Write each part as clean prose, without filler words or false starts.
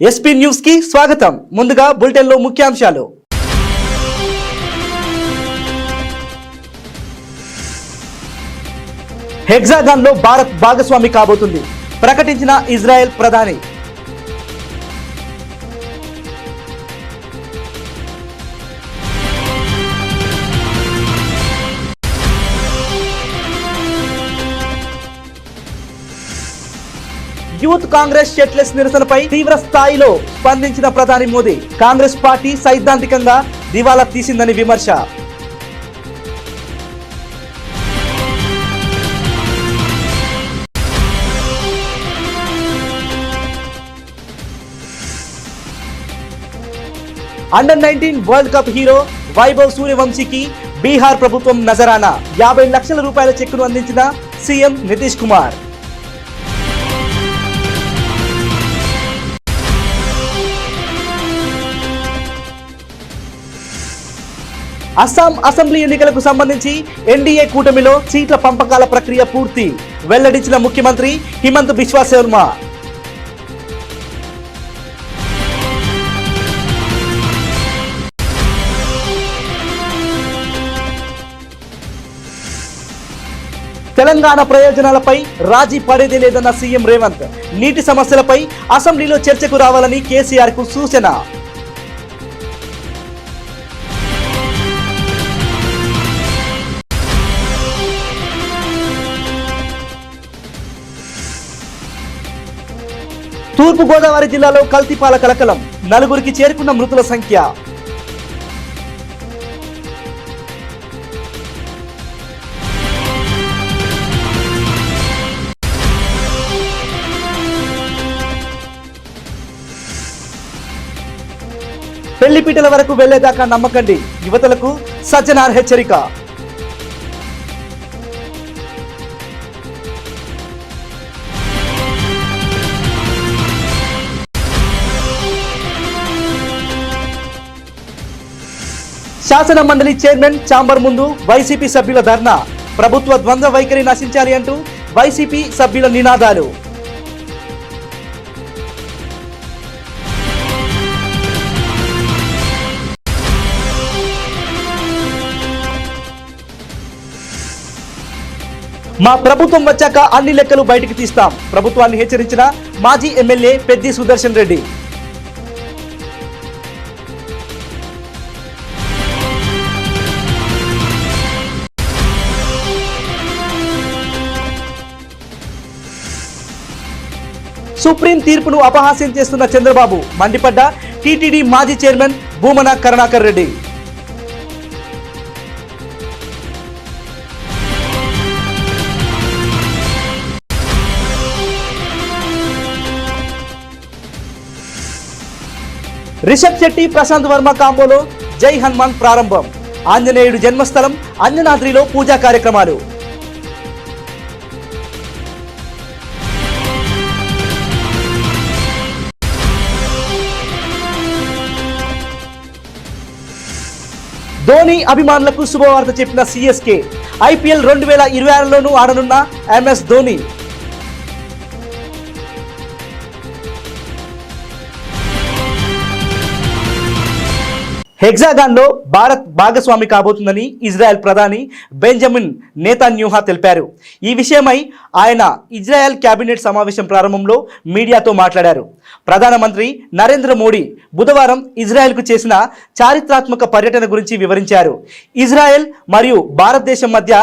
SP news కి స్వాగతం. ముందుగా బులెటిన్ లో ముఖ్యాంశాలు. హెగ్జాగాన్ లో భారత్ భాగస్వామి కాబోతుంది, ప్రకటించిన ఇజ్రాయెల్ ప్రధాని. యూత్ కాంగ్రెస్ షర్ట్లెస్ నిరసనపై తీవ్ర స్థాయిలో స్పందించిన ప్రధాని మోదీ, కాంగ్రెస్ పార్టీ సైద్ధాంతికంగా దివాలా తీసిందని విమర్శ. Under world cup hero Vaibhav సూర్యవంశీకి బీహార్ ప్రభుత్వం నజరానా. 50 లక్షల రూపాయల చెక్కును అందించిన సీఎం నితీష్ కుమార్. అస్సాం అసెంబ్లీ ఎన్నికలకు సంబంధించి ఎన్డీఏ కూటమిలో సీట్ల పంపకాల ప్రక్రియ పూర్తి, వెల్లడించిన ముఖ్యమంత్రి హిమంత బిశ్వా శర్మ. తెలంగాణ ప్రయోజనాలపై రాజీ పడేదే లేదన్న సీఎం రేవంత్. నీటి సమస్యలపై అసెంబ్లీలో చర్చకు రావాలని కేసీఆర్ కు సూచన. తూర్పు గోదావరి జిల్లాలో కల్తీపాల కలకలం, 4గురికి చేరుకున్న మృతుల సంఖ్య. పెళ్లిపీటల వరకు వెళ్లేదాకా నమ్మకండి, యువతలకు సజ్జనార్ హెచ్చరిక. శాసన మండలి చైర్మన్ ఛాంబర్ ముందు వైసీపీ సభ్యుల ధర్నా. ప్రభుత్వ ద్వంద్వ వైఖరి నశించాలి అంటూ వైసీపీ సభ్యుల నినాదాలు. మా ప్రభుత్వం వచ్చాక అన్ని లెక్కలు బయటికి తీస్తాం, ప్రభుత్వాన్ని హెచ్చరించిన మాజీ ఎమ్మెల్యే పెద్ది సుదర్శన్ రెడ్డి. సుప్రీం తీర్పును అపహాస్యం చేస్తున్న చంద్రబాబు, మండిపడ్డ టీటీడీ మాజీ చైర్మన్ భూమన కరుణాకర్ రెడ్డి. రిషబ్ శెట్టి ప్రశాంత్ వర్మ కాంబోలో జై హనుమాన్ ప్రారంభం. ఆంజనేయుడు జన్మస్థలం అంజనాద్రిలో పూజా కార్యక్రమాలు. ధోని అభిమానులకు శుభవార్త చెప్పిన CSK, IPL 2026లోనూ ఆడనున్న MS Dhoni. Hexagon లో భారత్ భాగస్వామి కాబోతుందని ఇజ్రాయెల్ ప్రధాని బెంజమిన్ నేతన్యాహు తెలిపారు. ఈ విషయమై ఆయన ఇజ్రాయెల్ కేబినెట్ సమావేశం ప్రారంభంలో మీడియాతో మాట్లాడారు. ప్రధానమంత్రి నరేంద్ర మోడీ బుధవారం ఇజ్రాయెల్కు చేసిన చారిత్రాత్మక పర్యటన గురించి వివరించారు. ఇజ్రాయెల్ మరియు భారతదేశం మధ్య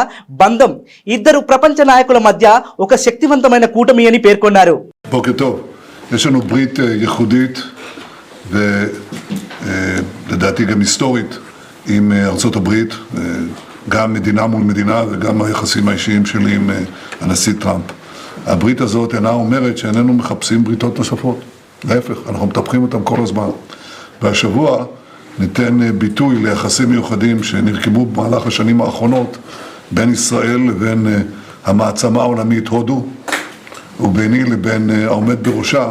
బంధం ఇద్దరు ప్రపంచ నాయకుల మధ్య ఒక శక్తివంతమైన కూటమి అని పేర్కొన్నారు. לדעתי גם היסטורית עם ארצות הברית, גם מדינה מול מדינה וגם היחסים האישיים שלי עם הנשיא טראמפ. הברית הזאת אינה אומרת שאיננו מחפשים בריתות נוספות, להפך, אנחנו מטפחים אותם כל הזמן. והשבוע ניתן ביטוי ליחסים מיוחדים שנרקמו במהלך השנים האחרונות בין ישראל לבין המעצמה העולמית הודו, וביני לבין העומד בראשה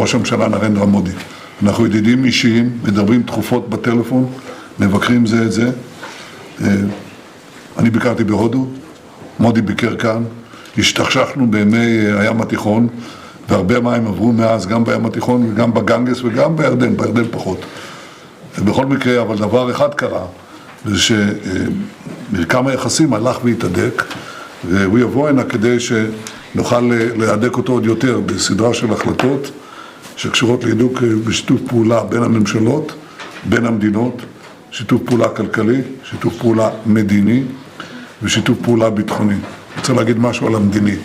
ראש הממשלה נרנדרה מודי. אנחנו ידידים אישיים, מדברים תכופות בטלפון, מבקרים זה את זה. אני ביקרתי בהודו, מודי ביקר כאן, השתכשכנו בימי הים התיכון, והרבה מים עברו מאז, גם בים התיכון וגם בגנגס וגם בירדן, בירדן פחות. בכל מקרה, אבל דבר אחד קרה, זה שמרקם היחסים הלך והתהדק, והוא יבוא הנה כדי שנוכל להדק אותו עוד יותר בסדרה של החלטות שקשורות להידוק בשיתוף פעולה בין הממשלות, בין המדינות, שיתוף פעולה כלכלי, שיתוף פעולה מדיני ושיתוף פעולה ביטחוני. אני רוצה להגיד משהו על המדיני.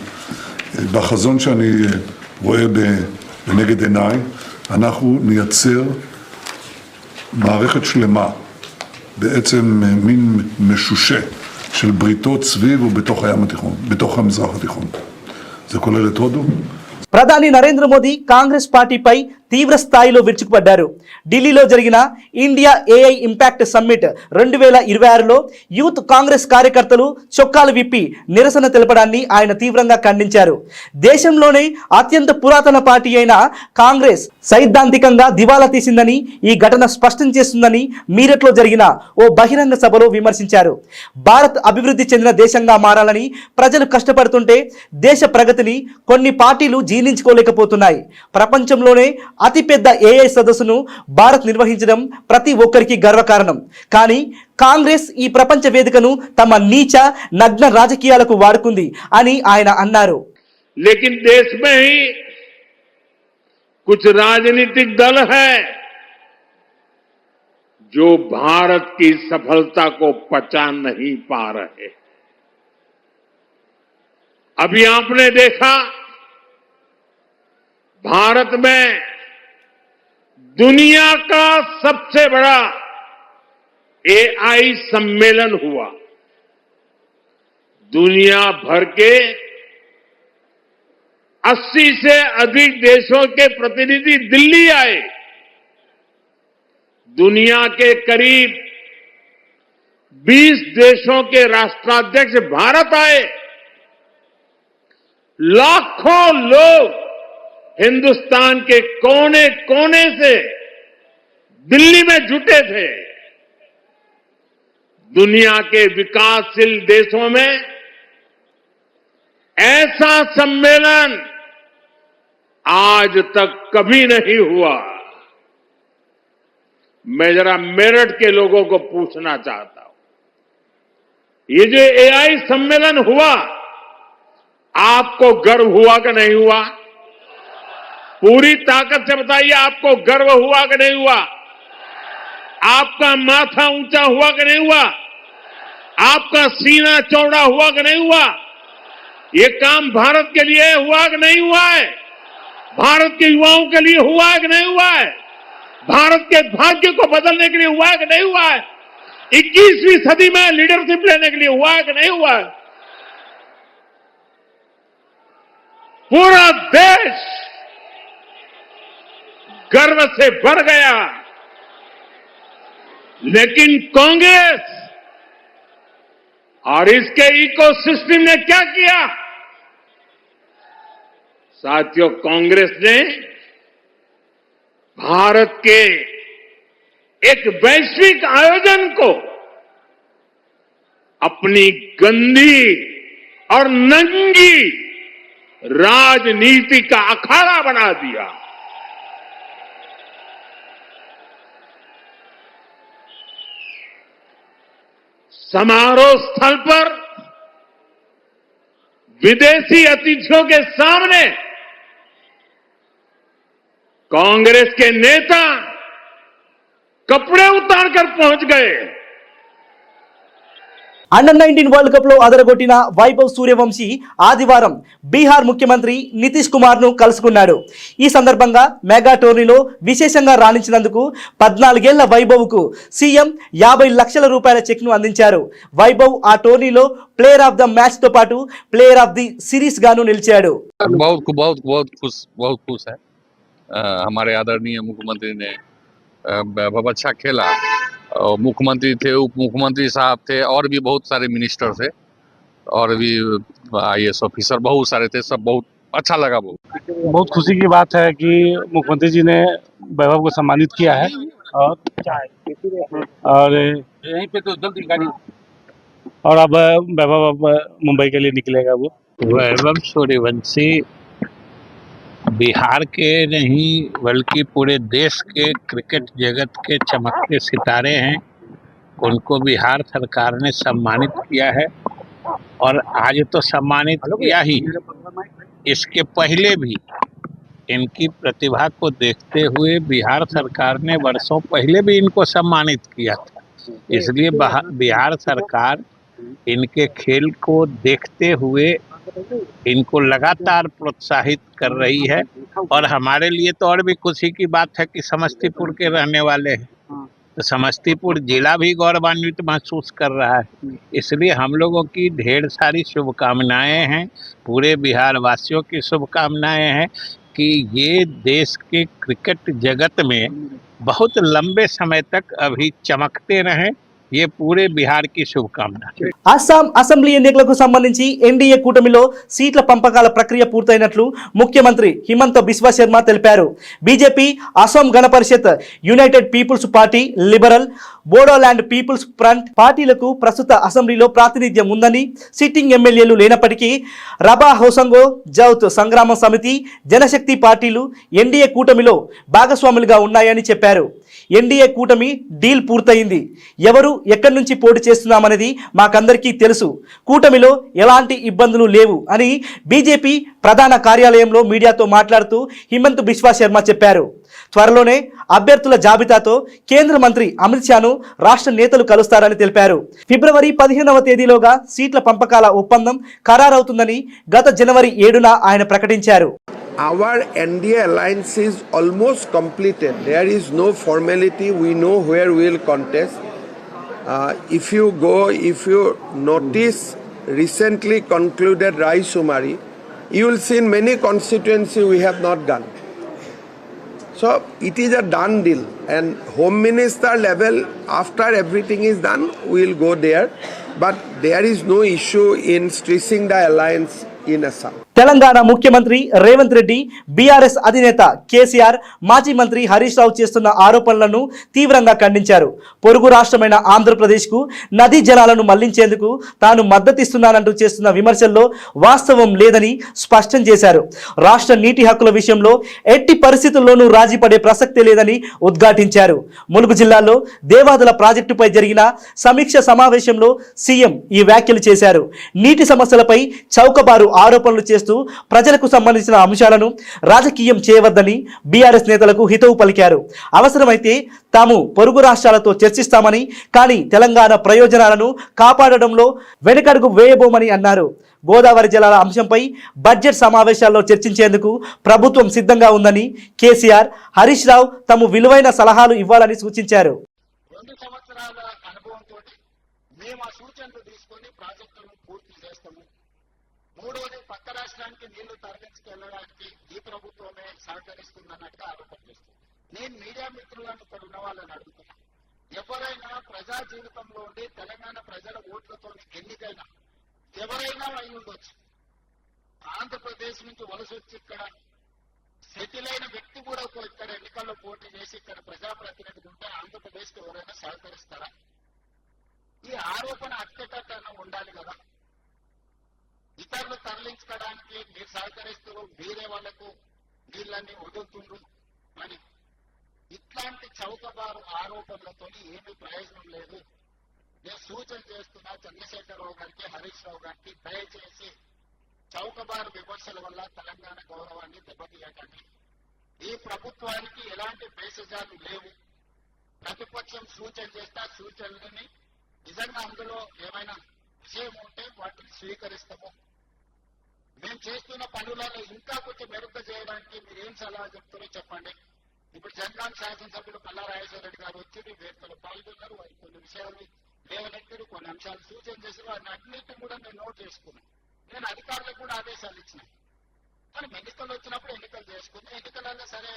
בחזון שאני רואה בנגד עיניי, אנחנו נייצר מערכת שלמה, בעצם מין משושה של בריתות סביב ובתוך הים התיכון, בתוך המזרח התיכון. זה כולל את הודו. ప్రధాని నరేంద్ర మోదీ కాంగ్రెస్ పార్టీపై తీవ్ర స్థాయిలో విరుచుకుపడ్డారు. ఢిల్లీలో జరిగిన ఇండియా ఏఐ ఇంపాక్ట్ సమ్మిట్ 2026లో యూత్ కాంగ్రెస్ కార్యకర్తలు చొక్కాలు విప్పి నిరసన తెలపడాన్ని ఆయన తీవ్రంగా ఖండించారు. దేశంలోనే అత్యంత పురాతన పార్టీ అయిన కాంగ్రెస్ సైద్ధాంతికంగా దివాలా తీసిందని ఈ ఘటన స్పష్టం చేస్తుందని మీరట్లో జరిగిన ఓ బహిరంగ సభలో విమర్శించారు. భారత్ అభివృద్ధి చెందిన దేశంగా మారాలని ప్రజలు కష్టపడుతుంటే దేశ ప్రగతిని కొన్ని పార్టీలు జీర్ణించుకోలేకపోతున్నాయి. ప్రపంచంలోనే అతిపెద్ద ఏఐ సదస్సును భారత్ నిర్వహించడం ప్రతి ఒక్కరికి గర్వకారణం. కానీ కాంగ్రెస్ ఈ ప్రపంచ వేదికను తమ నీచ నగ్న రాజకీయాలకు వాడుకుంది అని ఆయన అన్నారు. लेकिन देश में ही कुछ राजनीतिक दल है जो भारत की सफलता को पचा नहीं पा रहे. अभी आपने देखा भारत में दुनिया का सबसे बड़ा एआई सम्मेलन हुआ. दुनिया भर के 80 से अधिक देशों के प्रतिनिधि दिल्ली आए. दुनिया के करीब 20 देशों के राष्ट्राध्यक्ष भारत आए. लाखों लोग हिंदुस्तान के कोने कोने से दिल्ली में जुटे थे. दुनिया के विकासशील देशों में ऐसा सम्मेलन आज तक कभी नहीं हुआ. मैं जरा मेरठ के लोगों को पूछना चाहता हूं, ये जो एआई सम्मेलन हुआ, आपको गर्व हुआ कि नहीं हुआ? पूरी ताकत से बताइए, आपको गर्व हुआ कि नहीं हुआ? आपका माथा ऊंचा हुआ कि नहीं हुआ? आपका सीना चौड़ा हुआ कि नहीं हुआ? ये काम भारत के लिए हुआ कि नहीं हुआ है? भारत के युवाओं के लिए हुआ है कि नहीं हुआ है? भारत के भाग्य को बदलने के लिए हुआ है कि नहीं हुआ है? 21वीं सदी में लीडरशिप लेने के लिए हुआ है कि नहीं हुआ है? पूरा देश गर्व से भर गया. लेकिन कांग्रेस और इसके इकोसिस्टम ने क्या किया? साथियों, कांग्रेस ने भारत के एक वैश्विक आयोजन को अपनी गंदी और नंगी राजनीति का अखाड़ा बना दिया. समारोह स्थल पर विदेशी अतिथियों के सामने कांग्रेस के नेता कपड़े उतारकर पहुंच गए. అండర్ 19 వరల్డ్ కప్ లో అదరగొట్టిన వైభవ్ సూర్యవంశీ ఆదివారం బీహార్ ముఖ్యమంత్రి నితీష్ కుమార్ ను కలుసుకున్నాడు. ఈ సందర్భంగా మెగా టోర్నీలో విశేషంగా రాణించినందుకు 14 ఏళ్ల వైభవ్ కు సీఎం 50 లక్షల రూపాయల చెక్ ను అందించారు. వైభవ్ ఆ టోర్నీలో ప్లేయర్ ఆఫ్ ద మ్యాచ్ తో పాటు ప్లేయర్ ఆఫ్ ది సిరీస్ గాను నిలిచాడు. बहुत खुश है. हमारे आदरणीय मुख्यमंत्री ने बहुत अच्छा खेला. मुख्यमंत्री थे, उप मुख्यमंत्री साहब थे और भी बहुत सारे मिनिस्टर थे और भी IAS ऑफिसर बहुत सारे थे. सब बहुत अच्छा लगा. बहुत खुशी की बात है कि मुख्यमंत्री जी ने वैभव को सम्मानित किया है और यहीं पे तो जल्दी गाड़ी और अब वैभव अब मुंबई के लिए निकलेगा. वो वैभव सूर्यवंशी बिहार के नहीं बल्कि पूरे देश के क्रिकेट जगत के चमकते सितारे हैं, उनको बिहार सरकार ने सम्मानित किया है। और आज तो सम्मानित किया ही, इसके पहले भी इनकी प्रतिभा को देखते हुए बिहार सरकार ने वर्षों पहले भी इनको सम्मानित किया था। इसलिए बिहार सरकार इनके खेल को देखते हुए इनको लगातार प्रोत्साहित कर रही है। और हमारे लिए तो और भी खुशी की बात है कि समस्तीपुर के रहने वाले हैं, तो समस्तीपुर जिला भी गौरवान्वित महसूस कर रहा है। इसलिए हम लोगों की ढेर सारी शुभकामनाएं हैं, पूरे बिहार वासियों की शुभकामनाएं हैं कि ये देश के क्रिकेट जगत में बहुत लंबे समय तक अभी चमकते रहें। ये पूरे बिहार की शुभकामना। అస్సాం అసెంబ్లీ ఎన్నికలకు సంబంధించి ఎన్డీఏ కూటమిలో సీట్ల పంపకాల ప్రక్రియ పూర్తయినట్లు ముఖ్యమంత్రి హిమంత బిశ్వా శర్మ తెలిపారు. BJP, Assam Gana Parishad, United People's Party, Liberal, Bodoland People's Front పార్టీలకు ప్రస్తుత అసెంబ్లీలో ప్రాతినిధ్యం ఉందని, సిట్టింగ్ ఎమ్మెల్యేలు లేనప్పటికీ రబా హోసంగో జౌత్ సంగ్రామ సమితి, జనశక్తి పార్టీలు ఎన్డీఏ కూటమిలో భాగస్వాములుగా ఉన్నాయని చెప్పారు. ఎన్డీఏ కూటమి డీల్ పూర్తయింది. ఎవరు ఎక్కడి నుంచి పోటీ చేస్తున్నామనేది మాకందరికీ తెలుసు. కూటమిలో ఎలాంటి ఇబ్బందులు లేవు అని బీజేపీ ప్రధాన కార్యాలయంలో మీడియాతో మాట్లాడుతూ హిమంత్ బిశ్వా శర్మ చెప్పారు. త్వరలోనే అభ్యర్థుల జాబితాతో కేంద్ర మంత్రి అమిత్ షాను రాష్ట్ర నేతలు కలుస్తారని తెలిపారు. ఫిబ్రవరి 15వ తేదీలోగా సీట్ల పంపకాల ఒప్పందం ఖరారవుతుందని గత జనవరి 7న ఆయన ప్రకటించారు. Our NDA alliance is almost completed. There is no formality. We know where we will contest. If you notice recently concluded Rai Sumari, you will see in many constituencies we have not done. So it is a done deal, and Home Minister level, after everything is done, we will go there. But there is no issue in stressing the alliance in Assam. Telangana ముఖ్యమంత్రి Revanth Reddy, BRS అధినేత కేసీఆర్, మాజీ మంత్రి హరీష్ రావు చేస్తున్న ఆరోపణలను తీవ్రంగా ఖండించారు. పొరుగు రాష్ట్రమైన ఆంధ్రప్రదేశ్కు నదీ జలాలను మళ్లించేందుకు తాను మద్దతిస్తున్నానంటూ చేస్తున్న విమర్శల్లో వాస్తవం లేదని స్పష్టం చేశారు. రాష్ట్ర నీటి హక్కుల విషయంలో ఎట్టి పరిస్థితుల్లోనూ రాజీ పడే ప్రసక్తే లేదని ఉద్ఘాటించారు. ములుగు జిల్లాలో దేవాదుల ప్రాజెక్టుపై జరిగిన సమీక్ష సమావేశంలో సీఎం ఈ వ్యాఖ్యలు చేశారు. నీటి సమస్యలపై చౌకబారు ఆరోపణలు చేస్తూ ప్రజలకు సంబంధించిన అంశాలను రాజకీయం చేయవద్దని బీఆర్ఎస్ నేతలకు హితవు పలికారు. అవసరమైతే తాము పొరుగు రాష్ట్రాలతో చర్చిస్తామని, కానీ తెలంగాణ ప్రయోజనాలను కాపాడడంలో వెనుకడుగు వేయబోమని అన్నారు. గోదావరి జలాల అంశంపై బడ్జెట్ సమావేశాల్లో చర్చించేందుకు ప్రభుత్వం సిద్ధంగా ఉందని కేసీఆర్, హరీష్ రావు తమ విలువైన సలహాలు ఇవ్వాలని సూచించారు. 2 సంవత్సరాల అనుభవంతో మేము ఆ సూచనలు తీసుకొని ప్రాజెక్టులను పూర్తి చేస్తాము. మూడోది, పక్క రాష్ట్రానికి నీళ్లు తరలించుకెళ్ళడానికి ఈ ప్రభుత్వమే సహకరిస్తుందన్నట్టుగా ఆరోపణ చేస్తుంది. నేను మీడియా మిత్రులను ఇక్కడ ఉన్న వాళ్ళని అడుగుతున్నా, ఎవరైనా ప్రజా జీవితంలో ఉండి తెలంగాణ ప్రజల ఓట్లతో ఎన్నికైనా ఎవరైనా అయి ఉండొచ్చు. ఆంధ్రప్రదేశ్ నుంచి వలస వచ్చి ఇక్కడ సెటిల్ అయిన వ్యక్తి కూడా ఇక్కడ ఎన్నికల్లో పోటీ చేసి ఇక్కడ ప్రజాప్రతినిధులు ఉంటే ఆంధ్రప్రదేశ్కి ఎవరైనా సహకరిస్తారా? ఈ ఆరోపణ అట్టకట్టన ఉండాలి కదా. ఇతరులు తరలించుకోవడానికి మీరు సహకరిస్తూ మీరే వాళ్లకు నీళ్ళని వదులుతుండ్రు అని ఇట్లాంటి చౌకబారు ఆరోపణలతో ఏమీ ప్రయోజనం లేదు. నేను సూచన చేస్తున్నా చంద్రశేఖరరావు గారికి, హరీష్ రావు గారికి, దయచేసి చౌకబారు విమర్శల వల్ల తెలంగాణ గౌరవాన్ని దెబ్బతీయకండి. ఈ ప్రభుత్వానికి ఎలాంటి భేషజాలు లేవు. ప్రతిపక్షం సూచన చేస్తే ఆ సూచనలని నిజంగా అందులో ఏమైనా విషయం ఉంటే వాటిని స్వీకరిస్తాము. మేము చేస్తున్న పనులలో ఇంకా కొంచెం మెరుగ్గా చేయడానికి మీరు ఏం సలహా చెప్తారో చెప్పండి. ఇప్పుడు జనగాం శాసనసభ్యులు పల్లా రాజేశ్వర రెడ్డి గారు వచ్చి వేదికలో పాల్గొన్నారు. వారి కొన్ని విషయాలు లేవనెత్తారు, కొన్ని అంశాలు సూచన చేశారు. వారిని అన్నింటినీ కూడా నేను నోట్ చేసుకున్నాను. నేను అధికారులకు కూడా ఆదేశాలు ఇచ్చినాను. కానీ ఎన్నికలు వచ్చినప్పుడు ఎన్నికలు చేసుకుని ఎన్నికలలో సరే.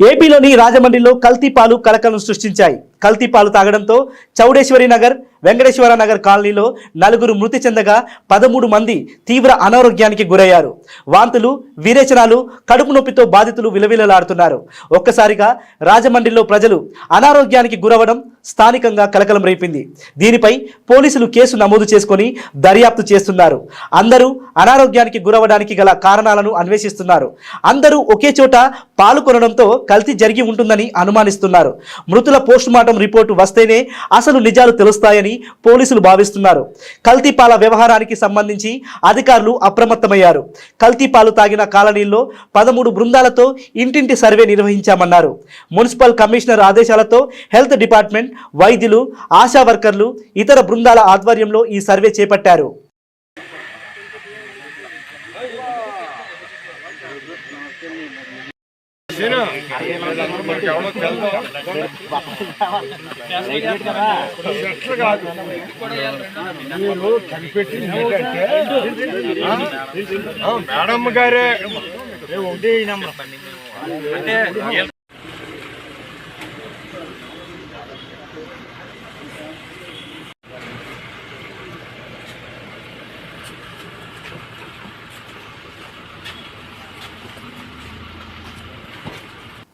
ఏపీలోని రాజమండ్రిలో కల్తీ పాలు కలకలం సృష్టించాయి. కల్తీ పాలు తాగడంతో చౌడేశ్వరి నగర్, వెంకటేశ్వర నగర్ కాలనీలో 4 మృతి చెందగా 13 మంది తీవ్ర అనారోగ్యానికి గురయ్యారు. వాంతులు, విరేచనాలు, కడుపు నొప్పితో బాధితులు విలవిలలాడుతున్నారు. ఒక్కసారిగా రాజమండ్రిలో ప్రజలు అనారోగ్యానికి గురవడం స్థానికంగా కలకలం రేపింది. దీనిపై పోలీసులు కేసు నమోదు చేసుకొని దర్యాప్తు చేస్తున్నారు. అందరూ అనారోగ్యానికి గురవడానికి గల కారణాలను అన్వేషిస్తున్నారు. అందరూ ఒకే చోట పాల్గొనడంతో కల్తీ జరిగి ఉంటుందని అనుమానిస్తున్నారు. మృతుల పోస్టుమార్టం రిపోర్టు వస్తేనే అసలు నిజాలు తెలుస్తాయని పోలీసులు భావిస్తున్నారు. కల్తీ పాల వ్యవహారానికి సంబంధించి అధికారులు అప్రమత్తమయ్యారు. కల్తీ పాలు తాగిన కాలనీల్లో 13 బృందాలతో ఇంటింటి సర్వే నిర్వహించామన్నారు. మున్సిపల్ కమిషనర్ ఆదేశాలతో హెల్త్ డిపార్ట్మెంట్, వైద్యులు, ఆశా వర్కర్లు, ఇతర బృందాల ఆధ్వర్యంలో ఈ సర్వే చేపట్టారు. మేడం గారే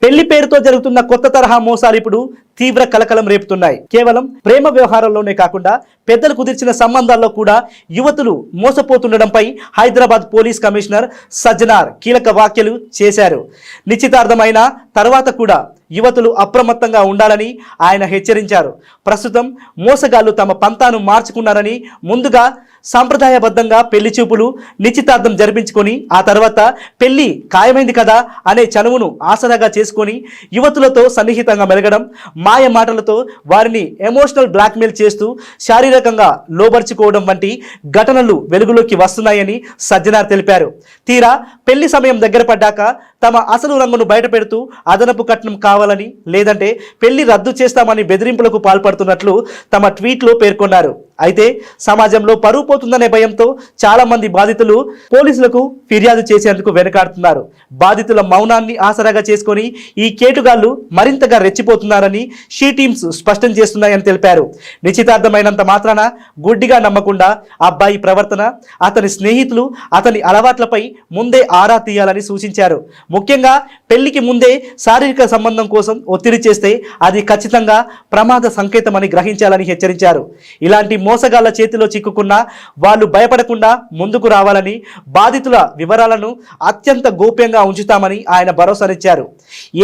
పెళ్లి పేరుతో జరుగుతున్న కొత్త తరహా మోసాలు ఇప్పుడు తీవ్ర కలకలం రేపుతున్నాయి. కేవలం ప్రేమ వ్యవహారంలోనే కాకుండా పెద్దలు కుదిర్చిన సంబంధాల్లో కూడా యువతులు మోసపోతుండడంపై హైదరాబాద్ పోలీస్ కమిషనర్ సజ్జనార్ కీలక వ్యాఖ్యలు చేశారు. నిశ్చితార్థమైన తర్వాత కూడా యువతులు అప్రమత్తంగా ఉండాలని ఆయన హెచ్చరించారు. ప్రస్తుతం మోసగాళ్లు తమ పంతాను మార్చుకున్నారని, ముందుగా సాంప్రదాయబద్ధంగా పెళ్లి చూపులు, నిశ్చితార్థం జరిపించుకొని ఆ తర్వాత పెళ్లి ఖాయమైంది కదా అనే చనువును ఆసరాగా చేసుకొని యువతులతో సన్నిహితంగా మెలగడం, మాయ మాటలతో వారిని ఎమోషనల్ బ్లాక్మెయిల్ చేస్తూ శారీరకంగా లోబర్చుకోవడం వంటి ఘటనలు వెలుగులోకి వస్తున్నాయని సజ్జనార్ తెలిపారు. తీరా పెళ్లి సమయం దగ్గర పడ్డాక తమ అసలు రంగును బయటపెడుతూ అదనపు కట్నం కావాలని, లేదంటే పెళ్లి రద్దు చేస్తామని బెదిరింపులకు పాల్పడుతున్నట్లు తమ ట్వీట్లో పేర్కొన్నారు. అయితే సమాజంలో పరువు పోతుందనే భయంతో చాలా మంది బాధితులు పోలీసులకు ఫిర్యాదు చేసేందుకు వెనకాడుతున్నారు. బాధితుల మౌనాన్ని ఆసరాగా చేసుకొని ఈ కేటుగాళ్లు మరింతగా రెచ్చిపోతున్నారని షీ టీమ్స్ స్పష్టం చేస్తున్నాయని తెలిపారు. నిశ్చితార్థమైనంత మాత్రాన గుడ్డిగా నమ్మకుండా అబ్బాయి ప్రవర్తన, అతని స్నేహితులు, అతని అలవాట్లపై ముందే ఆరా తీయాలని సూచించారు. ముఖ్యంగా పెళ్లికి ముందే శారీరక సంబంధం కోసం ఒత్తిడి చేస్తే అది ఖచ్చితంగా ప్రమాద సంకేతమని గ్రహించాలని హెచ్చరించారు. ఇలాంటి మోసగాళ్ల చేతిలో చిక్కుకున్న వాళ్ళు భయపడకుండా ముందుకు రావాలని, బాధితుల వివరాలను అత్యంత గోప్యంగా ఉంచుతామని ఆయన భరోసానిచ్చారు.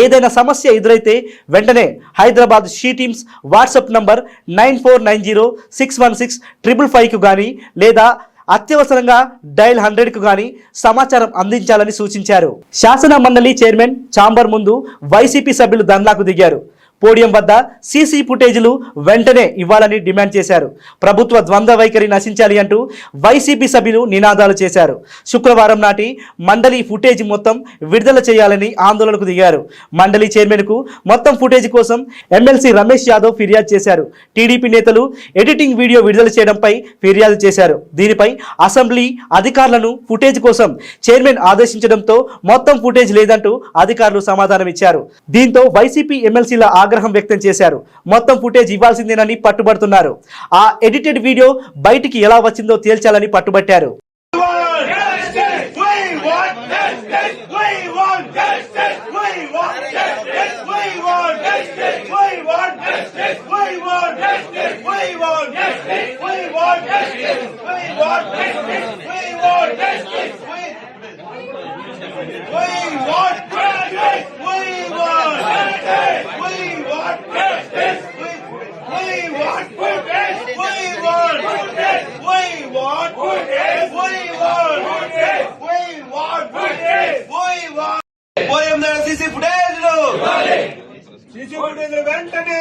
ఏదైనా సమస్య ఎదురైతే వెంటనే Hyderabad she teams WhatsApp number 9490616555కు కానీ లేదా అత్యవసరంగా డైల్ 100కు గానీ సమాచారం అందించాలని సూచించారు. శాసన మండలి చైర్మన్ ఛాంబర్ ముందు వైసీపీ సభ్యులు ధర్నాకు దిగారు. పోడియం వద్ద సీసీ ఫుటేజీలు వెంటనే ఇవ్వాలని డిమాండ్ చేశారు. ప్రభుత్వ ద్వంద్వ వైఖరి నశించాలి అంటూ వైసీపీ సభ్యులు నినాదాలు చేశారు. శుక్రవారం నాటి మండలి ఫుటేజ్ మొత్తం విడుదల చేయాలని ఆందోళనకు దిగారు. మండలి చైర్మన్కు మొత్తం ఫుటేజ్ కోసం ఎమ్మెల్సీ రమేష్ యాదవ్ ఫిర్యాదు చేశారు. టీడీపీ నేతలు ఎడిటింగ్ వీడియో విడుదల చేయడంపై ఫిర్యాదు చేశారు. దీనిపై అసెంబ్లీ అధికారులను ఫుటేజ్ కోసం చైర్మన్ ఆదేశించడంతో మొత్తం ఫుటేజ్ లేదంటూ అధికారులు సమాధానం ఇచ్చారు. దీంతో వైసీపీ ఎమ్మెల్సీల ఆగ్రహం వ్యక్తం చేశారు. మొత్తం ఫుటేజ్ ఇవ్వాల్సిందేనని పట్టుబడుతున్నారు. ఆ ఎడిటెడ్ వీడియో బయటికి ఎలా వచ్చిందో తేల్చాలని పట్టుబట్టారు. వెంటనే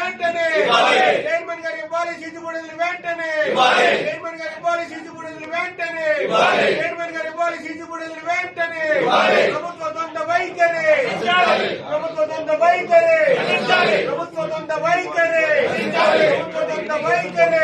వెంటనే చైర్మన్ గారు ఇవ్వాలి సీజు నిధులు వెంటనే చైర్మన్ గారు ఇవ్వాలి సీజు నిధులు వెంటనే చైర్మన్ గారు ఇవ్వాలి సీజు నిధులు వెంటనే ప్రభుత్వ దొంగ వైఖరి ప్రభుత్వ దొంగ వైఖరి ప్రభుత్వ దొంగ వైఖరి ప్రభుత్వ దొంగ వైఖరి.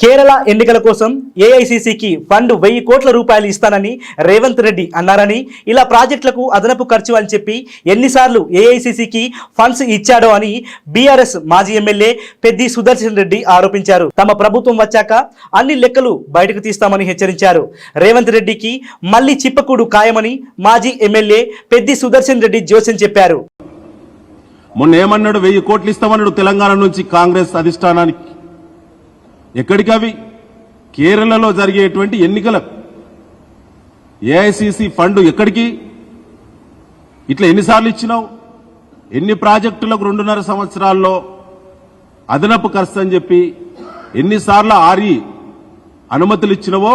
కేరళ ఎన్నికల కోసం ఏఐసిసికి ఫండ్ 1000 కోట్ల రూపాయలు ఇస్తానని రేవంత్ రెడ్డి అన్నారని, ఇలా ప్రాజెక్టులకు అదనపు ఖర్చు అని చెప్పి ఎన్నిసార్లు ఏఐసిసికి ఫండ్స్ ఇచ్చాడో అని బీఆర్ఎస్ మాజీ ఎమ్మెల్యే పెద్ది సుదర్శన్ రెడ్డి ఆరోపించారు. తమ ప్రభుత్వం వచ్చాక అన్ని లెక్కలు బయటకు తీస్తామని హెచ్చరించారు. రేవంత్ రెడ్డికి మళ్లీ చిప్పకూడు ఖాయమని మాజీ ఎమ్మెల్యే పెద్ది సుదర్శన్ రెడ్డి జోసెన్ చెప్పారు. మొన్న ఏమన్నాడు, 1000 కోట్లు ఇస్తామన్నాడు తెలంగాణ నుంచి కాంగ్రెస్ అధిష్టానానికి. ఎక్కడికి అవి? కేరళలో జరిగేటువంటి ఎన్నికలకు ఏఐసిసి ఫండ్ ఎక్కడికి? ఇట్లా ఎన్నిసార్లు ఇచ్చినావు? ఎన్ని ప్రాజెక్టులకు 2.5 సంవత్సరాల్లో అదనపు ఖర్చు అని చెప్పి ఎన్నిసార్లు అనుమతులు ఇచ్చినవో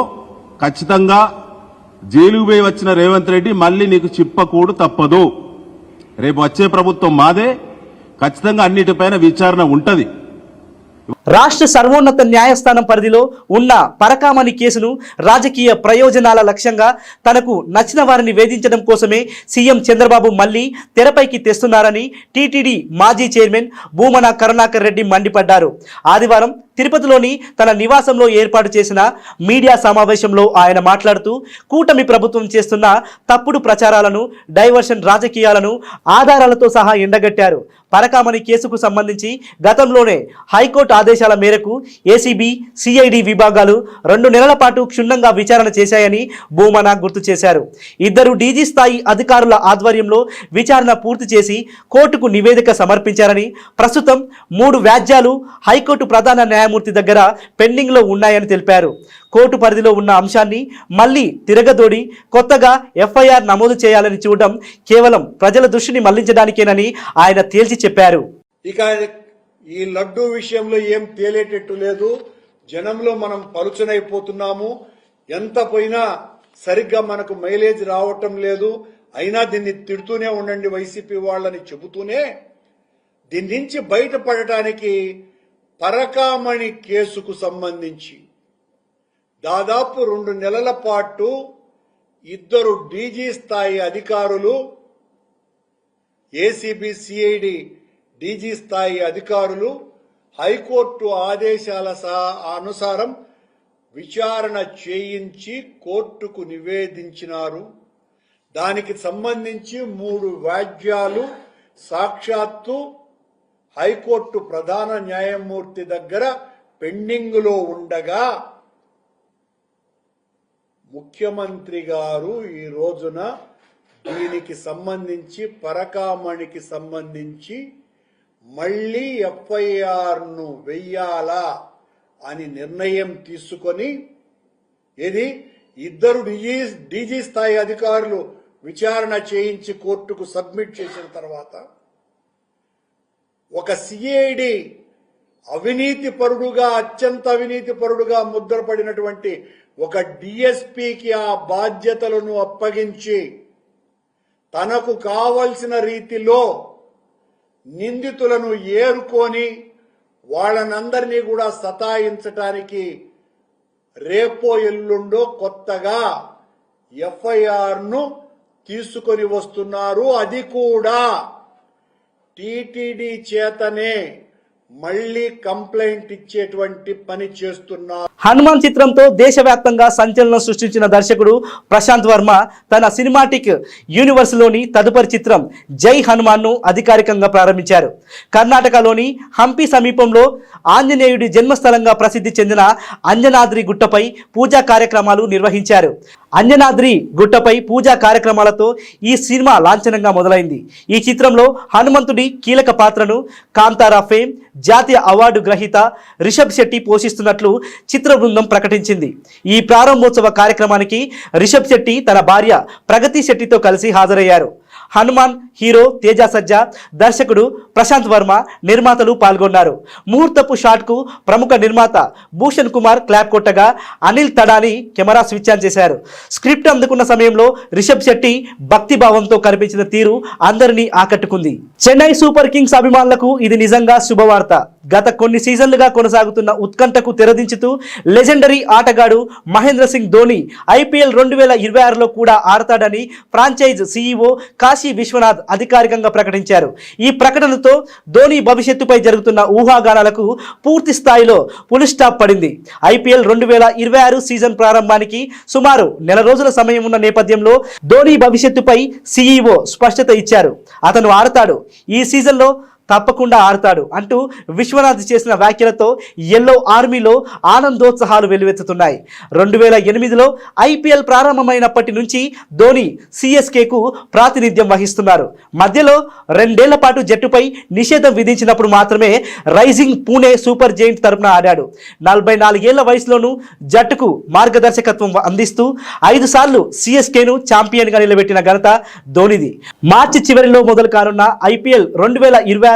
ఖచ్చితంగా జైలుకు పోయి వచ్చిన రేవంత్ రెడ్డి మళ్ళీ నీకు చిప్పకూడు తప్పదు. రేపు వచ్చే ప్రభుత్వం మాదే, ఖచ్చితంగా అన్నిటిపైన విచారణ ఉంటది. రాష్ట్ర సర్వోన్నత న్యాయస్థానం పరిధిలో ఉన్న పరకామణి కేసును రాజకీయ ప్రయోజనాల లక్ష్యంగా తనకు నచ్చిన వారిని వేధించడం కోసమే సీఎం చంద్రబాబు మళ్లీ తెరపైకి తెస్తున్నారని టీటీడీ మాజీ చైర్మన్ భూమన కరుణాకర్ రెడ్డి మండిపడ్డారు. ఆదివారం తిరుపతిలోని తన నివాసంలో ఏర్పాటు చేసిన మీడియా సమావేశంలో ఆయన మాట్లాడుతూ కూటమి ప్రభుత్వం చేస్తున్న తప్పుడు ప్రచారాలను, డైవర్షన్ రాజకీయాలను ఆధారాలతో సహా ఎండగట్టారు. పరకామణి కేసుకు సంబంధించి గతంలోనే హైకోర్టు ఆదేశాల మేరకు ఏసీబీ, సిఐడి విభాగాలు 2 నెలల పాటు క్షుణ్ణంగా విచారణ చేశాయని భూమన గుర్తు చేశారు. 2 డీజీ స్థాయి అధికారుల ఆధ్వర్యంలో విచారణ పూర్తి చేసి కోర్టుకు నివేదిక సమర్పించారని, ప్రస్తుతం 3 వ్యాజ్యాలు హైకోర్టు ప్రధాన న్యాయమూర్తి దగ్గర పెండింగ్ లో ఉన్నాయని తెలిపారు. కోర్టు పరిధిలో ఉన్న అంశాన్ని మళ్లీ తిరగదోడి కొత్తగా ఎఫ్ఐఆర్ నమోదు చేయాలని చూడడం కేవలం ప్రజల దృష్టిని మళ్లించడానికేనని ఆయన తేల్చి చెప్పారు. ఇక ఈ లడ్డూ విషయంలో ఏం తేలేటట్టు లేదు. జనంలో మనం పలుచనైపోతున్నాము. ఎంత పోయినా సరిగ్గా మనకు మైలేజ్ రావటం లేదు. అయినా దీన్ని తిడుతూనే ఉండండి వైసీపీ వాళ్ళని చెబుతూనే దీని నుంచి బయటపడటానికి పరకామణి కేసుకు సంబంధించి దాదాపు 2 నెలల పాటు 2 డీజీ స్థాయి అధికారులు, ఏసీబీ, సిఐడి డీజీ స్థాయి అధికారులు హైకోర్టు ఆదేశాల అనుసారం విచారణ చేయించి కోర్టుకు నివేదించినారు. దానికి సంబంధించి 3 వ్యాజ్యాలు సాక్షాత్తు హైకోర్టు ప్రధాన న్యాయమూర్తి దగ్గర పెండింగ్ లో ఉండగా ముఖ్యమంత్రి గారు ఈ రోజున దీనికి సంబంధించి పరకామణికి సంబంధించి మళ్లీ ఎఫ్ఐఆర్ ను వెయ్యాలా అని నిర్ణయం తీసుకొని, ఇది 2 డీజీ స్థాయి అధికారులు విచారణ చేయించి కోర్టుకు సబ్మిట్ చేసిన తర్వాత ఒక సిఐడి అవినీతి పరుడుగా, అత్యంత అవినీతి పరుడుగా ముద్రపడినటువంటి ఒక డిఎస్పీకి ఆ బాధ్యతలను అప్పగించి తనకు కావలసిన రీతిలో నిందితులను ఏరుకొని వాళ్ళనందరినీ కూడా సతాయించటానికి రేపో ఎల్లుండో కొత్తగా ఎఫ్ఐఆర్ ను తీసుకొని వస్తున్నారు. అది కూడా టీటీడీ చేతనే మళ్లీ కంప్లైంట్ ఇచ్చేటువంటి పని చేస్తున్నారు. హనుమాన్ చిత్రంతో దేశవ్యాప్తంగా సంచలనం సృష్టించిన దర్శకుడు ప్రశాంత్ వర్మ తన సినిమాటిక్ యూనివర్స్ లోని తదుపరి చిత్రం జై హనుమాన్ ను అధికారికంగా ప్రారంభించారు. కర్ణాటకలోని హంపి సమీపంలో ఆంజనేయుడి జన్మస్థలంగా ప్రసిద్ధి చెందిన అంజనాద్రి గుట్టపై పూజా కార్యక్రమాలు నిర్వహించారు. అంజనాద్రి గుట్టపై పూజా కార్యక్రమాలతో ఈ సినిమా లాంఛనంగా మొదలైంది. ఈ చిత్రంలో హనుమంతుడి కీలక పాత్రను కాంతారా ఫేమ్ జాతీయ అవార్డు గ్రహీత రిషబ్ శెట్టి పోషిస్తున్నట్లు చిత్ర బృందం ప్రకటించింది. ఈ ప్రారంభోత్సవ కార్యక్రమానికి రిషబ్ శెట్టి తన భార్య ప్రగతి శెట్టితో కలిసి హాజరయ్యారు. హనుమాన్ హీరో తేజ సజ్జా, దర్శకుడు ప్రశాంత్ వర్మ, నిర్మాతలు పాల్గొన్నారు. ముహూర్తపు షాట్కు ప్రముఖ నిర్మాత భూషణ్ కుమార్ క్లాప్ కొట్టగా Anil Thadani camera switch on చేశారు. స్క్రిప్ట్ అందుకున్న సమయంలో రిషబ్ శెట్టి భక్తిభావంతో కనిపించిన తీరు అందరినీ ఆకట్టుకుంది. చెన్నై సూపర్ కింగ్స్ అభిమానులకు ఇది నిజంగా శుభవార్త. గత కొన్ని సీజన్లుగా కొనసాగుతున్న ఉత్కంఠకు తెరదించుతూ లెజెండరీ ఆటగాడు మహేంద్ర సింగ్ ధోని IPL 2026లో కూడా ఆడతాడని ఫ్రాంచైజ్ CEO కాశీ విశ్వనాథ్ అధికారికంగా ప్రకటించారు. ఈ ప్రకటనతో ధోని భవిష్యత్తుపై జరుగుతున్న ఊహాగానాలకు పూర్తి స్థాయిలో ఫుల్ స్టాప్ పడింది. IPL 2026 సీజన్ ప్రారంభానికి సుమారు నెల రోజుల సమయం ఉన్న నేపథ్యంలో ధోని భవిష్యత్తుపై CEO స్పష్టత ఇచ్చారు. అతను ఆడతాడు, ఈ సీజన్లో తప్పకుండా ఆడతాడు అంటూ విశ్వనాథ్ చేసిన వ్యాఖ్యలతో ఎల్లో ఆర్మీలో ఆనందోత్సాహాలు వెల్లువెత్తుతున్నాయి. 2008లో IPL ప్రారంభమైనప్పటి నుంచి ధోని CSKకు ప్రాతినిధ్యం వహిస్తున్నారు. మధ్యలో 2 ఏళ్ల పాటు జట్టుపై నిషేధం విధించినప్పుడు మాత్రమే రైజింగ్ పూణే సూపర్ జెయింట్ తరపున ఆడాడు. 44 ఏళ్ల వయసులోనూ జట్టుకు మార్గదర్శకత్వం అందిస్తూ 5 సార్లు CSKను ఛాంపియన్గా నిలబెట్టిన ఘనత ధోనిది. మార్చి చివరిలో మొదలు కానున్న IPL 2026లో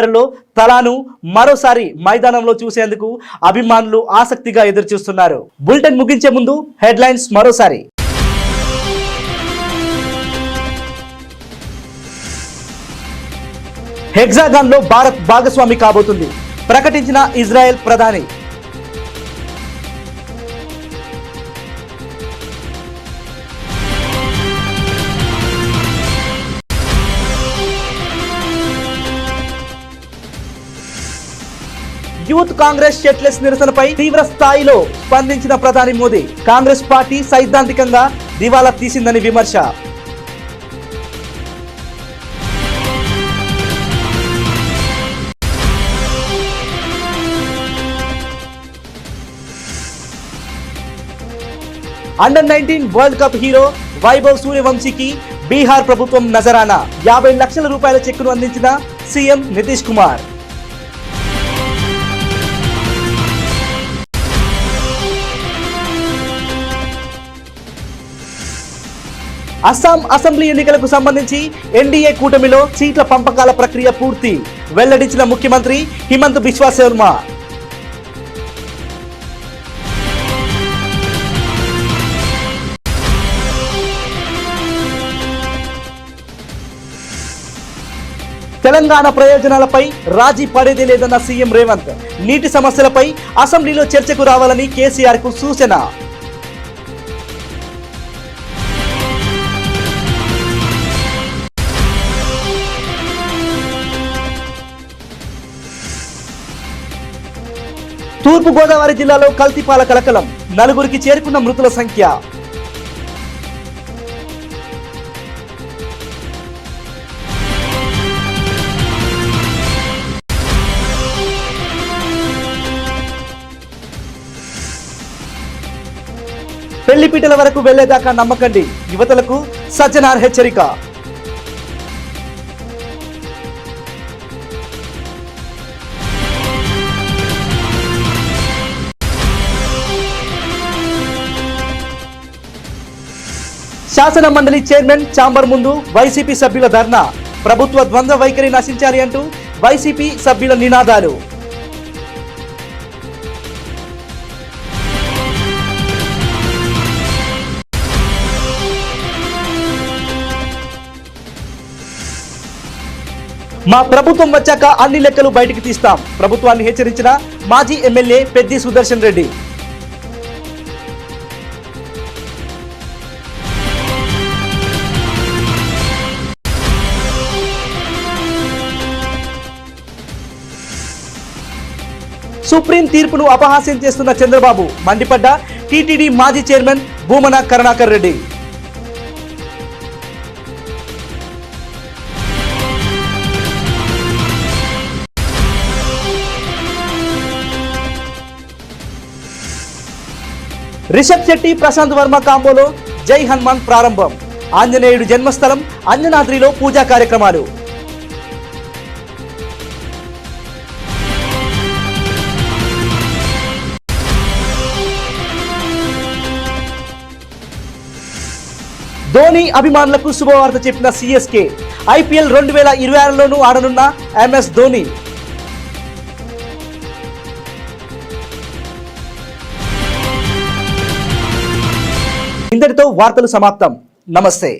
తలాను మరోసారి మైదానంలో చూసేందుకు అభిమానులు ఆసక్తిగా ఎదురుచూస్తున్నారు. బులెటిన్ ముగించే ముందు హెడ్లైన్స్ మరోసారి. హెగ్జాగాన్లో భారత్ భాగస్వామి కాబోతుంది, ప్రకటించిన ఇజ్రాయెల్ ప్రధాని. యూత్ కాంగ్రెస్ షర్ట్లెస్ నిరసనపై తీవ్ర స్థాయిలో స్పందించిన ప్రధాని మోదీ. కాంగ్రెస్ పార్టీ సైద్ధాంతికంగా దివాలా తీసిందని విమర్శ. Under world cup hero Vaibhav సూర్యవంశీకి బీహార్ ప్రభుత్వం నజరానా. 50 లక్షల రూపాయల చెక్కును అందించిన సీఎం నితీష్ కుమార్. అస్సాం అసెంబ్లీ ఎన్నికలకు సంబంధించి ఎన్డీఏ కూటమిలో సీట్ల పంపకాల ప్రక్రియ పూర్తి, వెల్లడించిన ముఖ్యమంత్రి హిమంత్ బిశ్వా శర్మ. తెలంగాణ ప్రయోజనాలపై రాజీ పడేదే లేదన్న సీఎం రేవంత్. నీటి సమస్యలపై అసెంబ్లీలో చర్చకు రావాలని కేసీఆర్కు సూచన. తూర్పు గోదావరి జిల్లాలో కల్తీపాల కలకలం, 4గురికి చేరుకున్న మృతుల సంఖ్య. పెళ్లిపీటల వరకు వెళ్లేదాకా నమ్మకండి, యువతలకు సజ్జనార్ హెచ్చరిక. శాసన మండలి చైర్మన్ ఛాంబర్ ముందు వైసీపీ సభ్యుల ధర్నా. ప్రభుత్వ ద్వంద్వ వైఖరి నశించాలి అంటూ వైసీపీ సభ్యుల నినాదాలు. మా ప్రభుత్వం వచ్చాక అన్ని లెక్కలు బయటికి తీస్తాం, ప్రభుత్వాన్ని హెచ్చరించిన మాజీ ఎమ్మెల్యే పెద్ది సుదర్శన్ రెడ్డి. సుప్రీం తీర్పును అపహాస్యం చేస్తున్న చంద్రబాబు, మండిపడ్డ టీటీడీ మాజీ చైర్మన్ భూమన కరుణాకర్ రెడ్డి. రిషబ్ శెట్టి ప్రశాంత్ వర్మ కాంబోలో జై హనుమాన్ ప్రారంభం. ఆంజనేయుడు జన్మస్థలం అంజనాద్రిలో పూజా కార్యక్రమాలు. ధోని అభిమానులకు శుభవార్త చెప్పిన CSK. IPL 2026లోనూ ఆడనున్న MS Dhoni. ఇంతటితో వార్తలు సమాప్తం. నమస్తే.